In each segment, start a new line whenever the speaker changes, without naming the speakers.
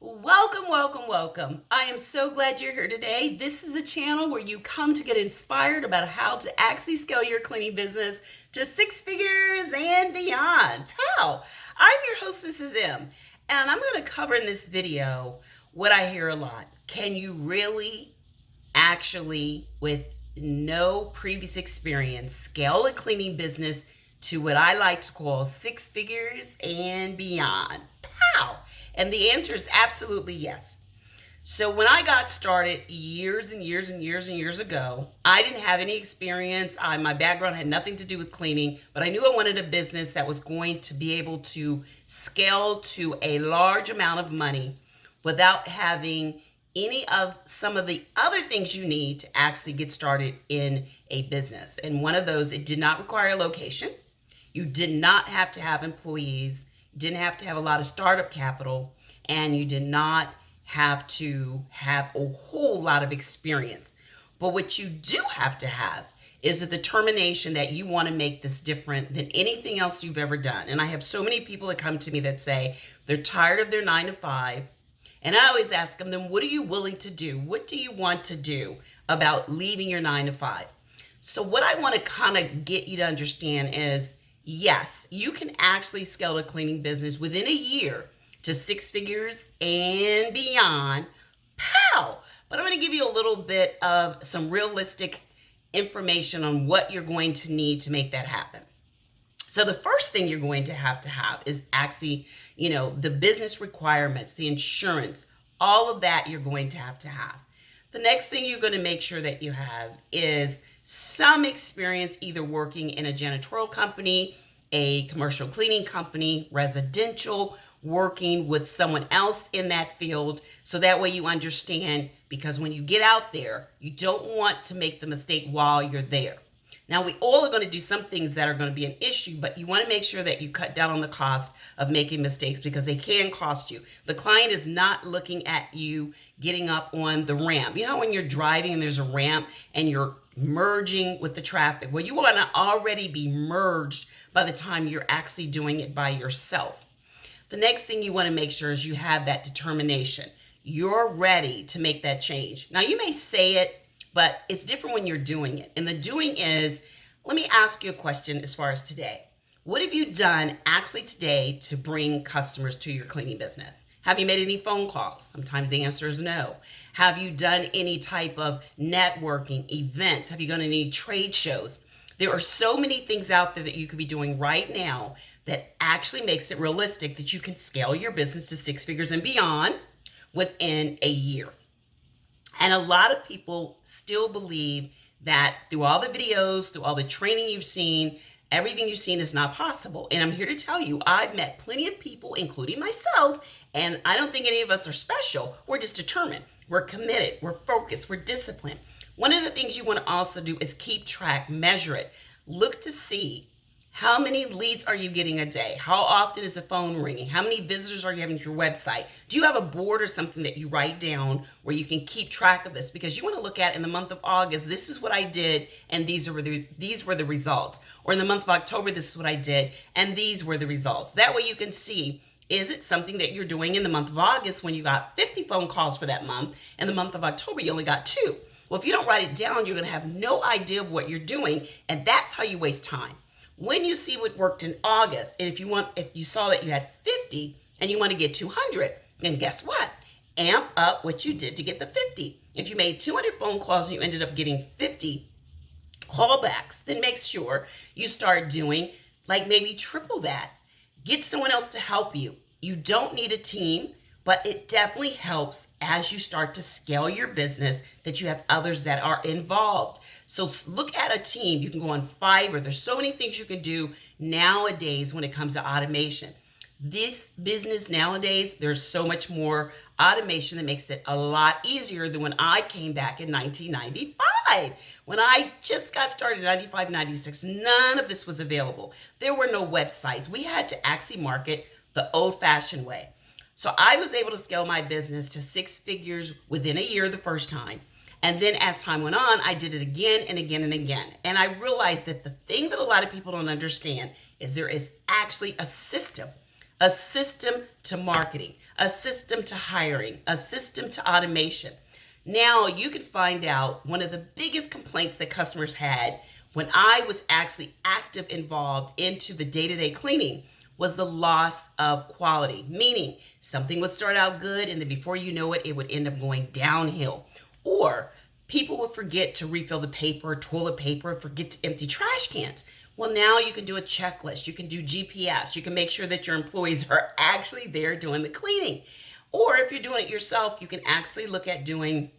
Welcome, welcome, welcome. I am so glad you're here today. This is a channel where you come to get inspired about how to actually scale your cleaning business to six figures and beyond. How? I'm your host, Mrs. M, and I'm going to cover in this video what I hear a lot. Can you really actually, with no previous experience, scale a cleaning business to what I like to call six figures and beyond? How? And the answer is absolutely yes. So when I got started years and years ago, I didn't have any experience. My background had nothing to do with cleaning, but I knew I wanted a business that was going to be able to scale to a large amount of money without having any of some of the other things you need to actually get started in a business. And one of those, it did not require a location. You did not have to have employees. You didn't have to have a lot of startup capital, and you did not have to have a whole lot of experience. But what you do have to have is a determination that you want to make this different than anything else you've ever done. And I have so many people that come to me that say they're tired of their 9 to 5. And I always ask them, then what are you willing to do? What do you want to do about leaving your 9 to 5? So what I want to kind of get you to understand is, yes, you can actually scale a cleaning business within a year to six figures and beyond. Pow! But I'm going to give you a little bit of some realistic information on what you're going to need to make that happen. So the first thing you're going to have is actually, the business requirements, the insurance, all of that you're going to have. The next thing you're going to make sure that you have is some experience either working in a janitorial company, a commercial cleaning company, residential, working with someone else in that field. So that way you understand, because when you get out there, you don't want to make the mistake while you're there. Now, we all are going to do some things that are going to be an issue, but you want to make sure that you cut down on the cost of making mistakes, because they can cost you. The client is not looking at you getting up on the ramp. You know, when you're driving and there's a ramp and you're merging with the traffic, well, you want to already be merged by the time you're actually doing it by yourself. The next thing you want to make sure is you have that determination. You're ready to make that change. Now, you may say it, but it's different when you're doing it. And the doing is, let me ask you a question as far as today. What have you done actually today to bring customers to your cleaning business? Have you made any phone calls? Sometimes the answer is no. Have you done any type of networking events? Have you done any trade shows? There are so many things out there that you could be doing right now that actually makes it realistic that you can scale your business to six figures and beyond within a year. And a lot of people still believe that through all the videos, through all the training you've seen, everything you've seen is not possible. And I'm here to tell you, I've met plenty of people, including myself, and I don't think any of us are special. We're just determined. We're committed. We're focused. We're disciplined. One of the things you want to also do is keep track, measure it. Look to see, how many leads are you getting a day? How often is the phone ringing? How many visitors are you having to your website? Do you have a board or something that you write down where you can keep track of this? Because you want to look at, in the month of August, this is what I did, and these were the results. Or in the month of October, this is what I did, and these were the results. That way you can see, is it something that you're doing in the month of August when you got 50 phone calls for that month? In the month of October, you only got 2. Well, if you don't write it down, you're going to have no idea of what you're doing, and that's how you waste time. When you see what worked in August, and if you saw that you had 50 and you want to get 200, then guess what? Amp up what you did to get the 50. If you made 200 phone calls and you ended up getting 50 callbacks, then make sure you start doing like maybe triple that. Get someone else to help you. You don't need a team, but it definitely helps as you start to scale your business that you have others that are involved. So look at a team. You can go on Fiverr. There's so many things you can do nowadays when it comes to automation. This business nowadays, there's so much more automation that makes it a lot easier than when I came back in 1995. When I just got started in 95, 96, none of this was available. There were no websites. We had to actually market the old-fashioned way. So I was able to scale my business to six figures within a year the first time. And then as time went on, I did it again and again and again. And I realized that the thing that a lot of people don't understand is there is actually a system to marketing, a system to hiring, a system to automation. Now you can find out one of the biggest complaints that customers had when I was actually involved into the day-to-day cleaning was the loss of quality, meaning something would start out good and then before you know it, it would end up going downhill. Or people would forget to refill the paper, toilet paper, forget to empty trash cans. Well, now you can do a checklist. You can do GPS. You can make sure that your employees are actually there doing the cleaning. Or if you're doing it yourself, you can actually look at doing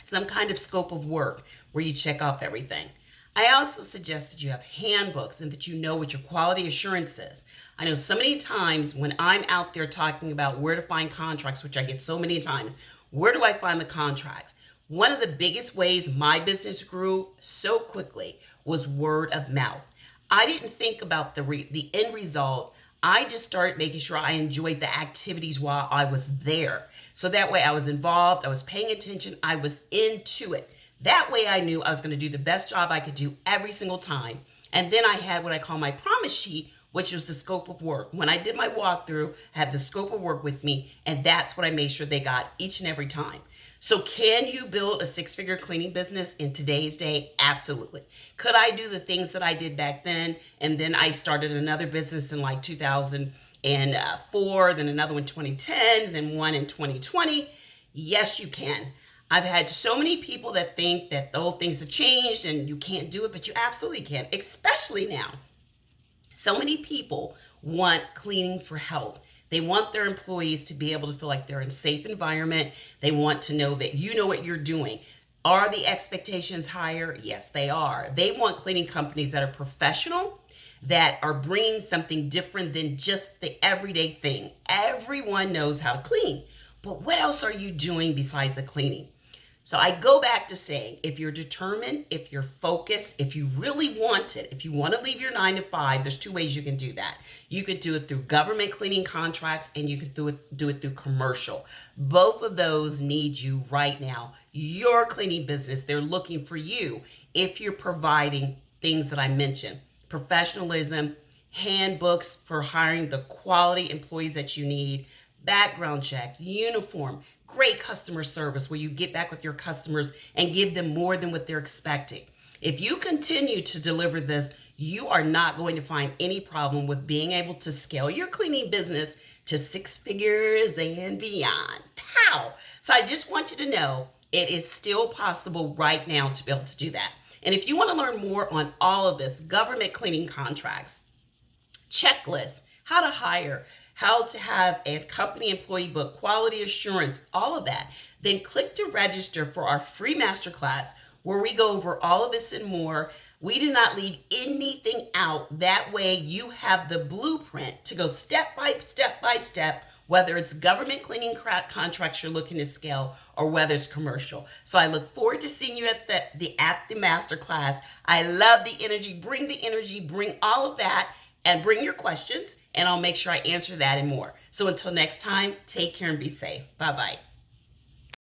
some kind of scope of work where you check off everything. I also suggest that you have handbooks and that you know what your quality assurance is. I know so many times when I'm out there talking about where to find contracts, which I get so many times, where do I find the contracts? One of the biggest ways my business grew so quickly was word of mouth. I didn't think about the end result. I just started making sure I enjoyed the activities while I was there. So that way I was involved, I was paying attention, I was into it. That way I knew I was going to do the best job I could do every single time. And then I had what I call my promise sheet, which was the scope of work. When I did my walkthrough, I had the scope of work with me, and that's what I made sure they got each and every time. So can you build a six-figure cleaning business in today's day? Absolutely. Could I do the things that I did back then? And then I started another business in like 2004, then another one in 2010, then one in 2020. Yes, you can. I've had so many people that think that old things have changed and you can't do it, but you absolutely can, especially now. So many people want cleaning for health. They want their employees to be able to feel like they're in a safe environment. They want to know that you know what you're doing. Are the expectations higher? Yes, they are. They want cleaning companies that are professional, that are bringing something different than just the everyday thing. Everyone knows how to clean, but what else are you doing besides the cleaning? So I go back to saying, if you're determined, if you're focused, if you really want it, if you want to leave your 9 to 5, there's two ways you can do that. You could do it through government cleaning contracts and you can do it through commercial. Both of those need you right now. Your cleaning business, they're looking for you if you're providing things that I mentioned. Professionalism, handbooks for hiring the quality employees that you need, background check, uniform, great customer service where you get back with your customers and give them more than what they're expecting. If you continue to deliver this, you are not going to find any problem with being able to scale your cleaning business to 6 figures and beyond. Pow! So I just want you to know it is still possible right now to be able to do that. And if you want to learn more on all of this, government cleaning contracts, checklists, how to hire, how to have a company employee book, quality assurance, all of that, then click to register for our free masterclass where we go over all of this and more. We do not leave anything out. That way you have the blueprint to go step by step, whether it's government cleaning contracts you're looking to scale or whether it's commercial. So I look forward to seeing you at the masterclass. I love the energy. Bring all of that. And bring your questions, and I'll make sure I answer that and more. So until next time, take care and be safe. Bye-bye.